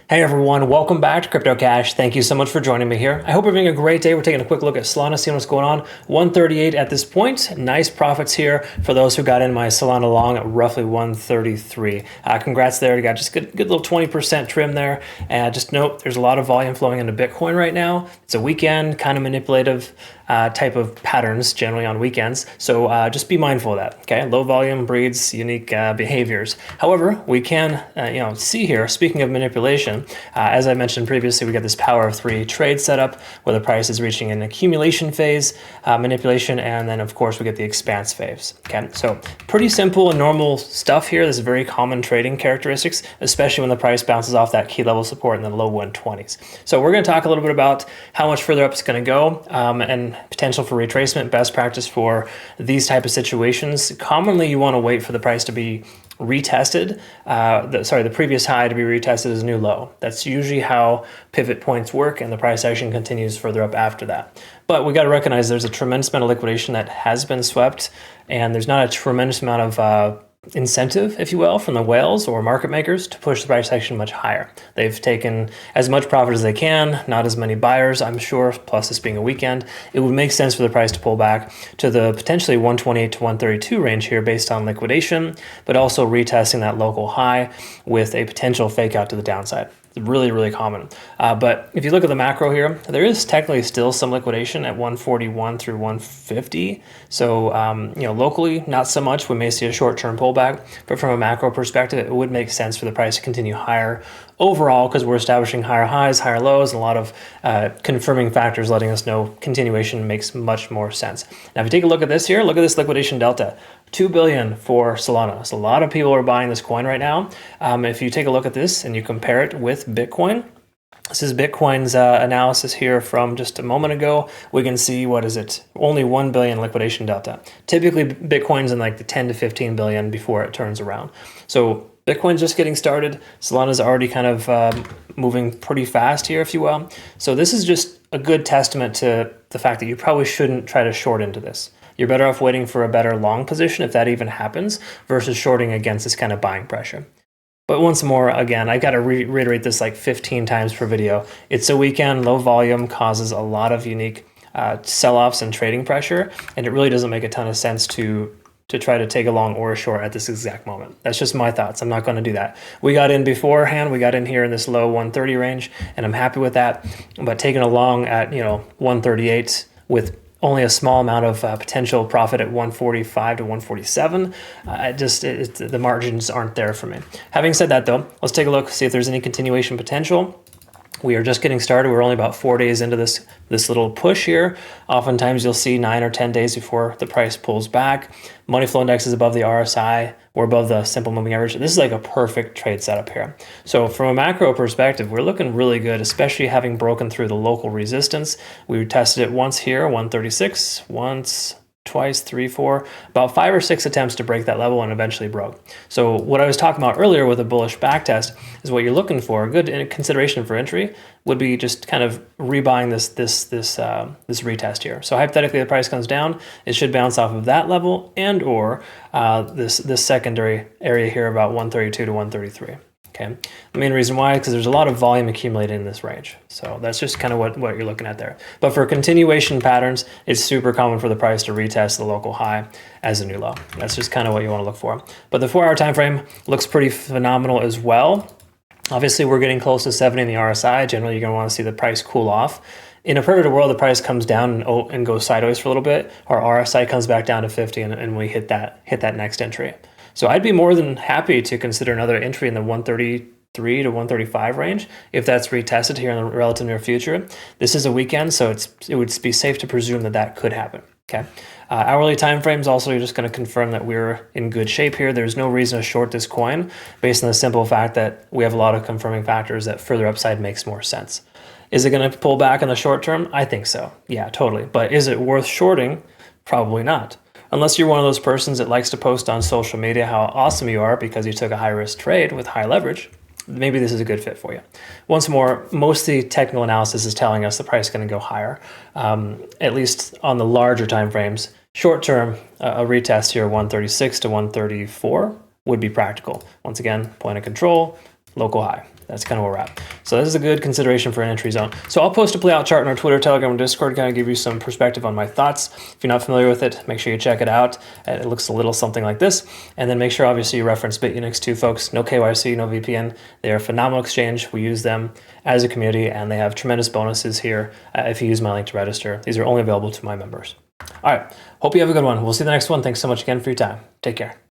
Hey everyone, welcome back to Crypto Cash. Thank you so much for joining me here. I hope you're having a great day. We're taking a quick look at Solana, seeing what's going on. 138 at this point. Nice profits here for those who got in my Solana long at roughly 133. Congrats there. You got just good little 20% trim there. And just note, there's a lot of volume flowing into Bitcoin right now. It's a weekend, kind of manipulative type of patterns generally on weekends. So just be mindful of that. Okay, low volume breeds unique behaviors. However, we can see here, speaking of manipulation, as I mentioned previously, we got this power of three trade setup where the price is reaching an accumulation phase, manipulation, and then of course we get the expanse phase. Okay, so pretty simple and normal stuff here. This is very common trading characteristics, especially when the price bounces off that key level support in the low 120s. So we're going to talk a little bit about how much further up it's going to go and potential for retracement, best practice for these type of situations. Commonly, you want to wait for the price to be retested, the previous high to be retested as a new low. That's usually how pivot points work, and the price action continues further up after that. But we got to recognize there's a tremendous amount of liquidation that has been swept, and there's not a tremendous amount of incentive, if you will, from the whales or market makers to push the price action much higher. They've taken as much profit as they can, not as many buyers, I'm sure, plus this being a weekend. It would make sense for the price to pull back to the potentially 128 to 132 range here based on liquidation, but also retesting that local high with a potential fake out to the downside. Really common. But if you look at the macro here, there is technically still some liquidation at 141 through 150. So, locally, not so much. We may see a short-term pullback, but from a macro perspective, it would make sense for the price to continue higher overall because we're establishing higher highs, higher lows, and a lot of confirming factors letting us know continuation makes much more sense. Now, if you take a look at this here, look at this liquidation delta. 2 billion for Solana. So a lot of people are buying this coin right now. If you take a look at this and you compare it with Bitcoin, this is Bitcoin's analysis here from just a moment ago. We can see, what is it? Only 1 billion liquidation delta. Typically, Bitcoin's in like the 10 to 15 billion before it turns around. So Bitcoin's just getting started. Solana's already kind of moving pretty fast here, if you will. So this is just a good testament to the fact that you probably shouldn't try to short into this. You're better off waiting for a better long position if that even happens versus shorting against this kind of buying pressure. But once more, again, I got to reiterate this like 15 times per video. It's a weekend, low volume causes a lot of unique sell-offs and trading pressure, and it really doesn't make a ton of sense to try to take a long or a short at this exact moment. That's just my thoughts. I'm not going to do that. We got in beforehand. We got in here in this low 130 range, and I'm happy with that. But taking a long at 138 with only a small amount of potential profit at 145 to 147. The margins aren't there for me. Having said that though, let's take a look, see if there's any continuation potential. We are just getting started. We're only about 4 days into this little push here. Oftentimes you'll see 9 or 10 days before the price pulls back. Money flow index is above the RSI. We're above the simple moving average. This is like a perfect trade setup here. So from a macro perspective, we're looking really good, especially having broken through the local resistance. We tested it once here, 136, once, twice, 3, 4, about 5 or 6 attempts to break that level and eventually broke. So what I was talking about earlier with a bullish backtest is what you're looking for. A good consideration for entry would be just kind of rebuying this retest here. So hypothetically, the price comes down, it should bounce off of that level and or this secondary area here about 132 to 133. Okay. The main reason why is because there's a lot of volume accumulated in this range. So that's just kind of what you're looking at there. But for continuation patterns, it's super common for the price to retest the local high as a new low. That's just kind of what you want to look for. But the 4-hour time frame looks pretty phenomenal as well. Obviously, we're getting close to 70 in the RSI. Generally, you're going to want to see the price cool off. In a perfect world, the price comes down and goes sideways for a little bit. Our RSI comes back down to 50 and we hit that next entry. So I'd be more than happy to consider another entry in the 133 to 135 range if that's retested here in the relative near future. This is a weekend, so it would be safe to presume that could happen. Okay. Hourly time frames also, you're just going to confirm that we're in good shape here. There's no reason to short this coin based on the simple fact that we have a lot of confirming factors that further upside makes more sense. Is it going to pull back in the short term? I think so. Yeah, totally. But is it worth shorting? Probably not. Unless you're one of those persons that likes to post on social media how awesome you are because you took a high-risk trade with high leverage, maybe this is a good fit for you. Once more, most of the technical analysis is telling us the price is going to go higher, at least on the larger time frames. Short term, a retest here, 136 to 134 would be practical. Once again, point of control, local high. That's kind of where we're at. So this is a good consideration for an entry zone. So I'll post a play out chart in our Twitter, Telegram, and Discord, kind of give you some perspective on my thoughts. If you're not familiar with it, make sure you check it out. It looks a little something like this. And then make sure, obviously, you reference Bitunix too, folks. No KYC, no VPN. They are a phenomenal exchange. We use them as a community, and they have tremendous bonuses here if you use my link to register. These are only available to my members. All right. Hope you have a good one. We'll see you in the next one. Thanks so much again for your time. Take care.